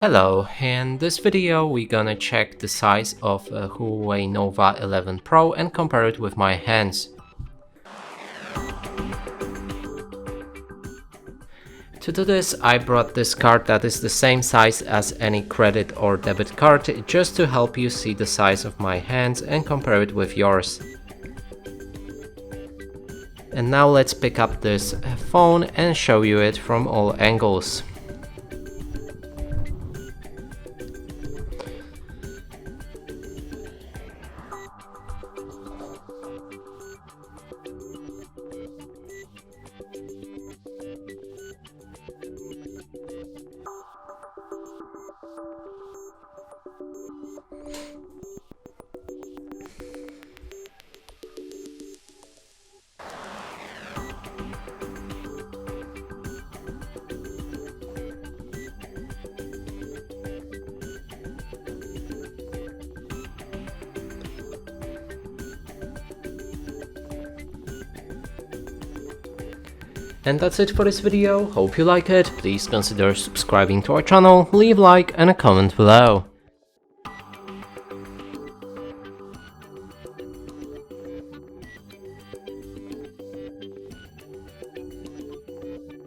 Hello, in this video we're gonna check the size of a HUAWEI Nova 11 Pro and compare it with my hands. To do this, I brought this card that is the same size as any credit or debit card, just to help you see the size of my hands and compare it with yours. And now let's pick up this phone and show you it from all angles. And that's it for this video. Hope you like it. Please consider subscribing to our channel, leave a like and a comment below.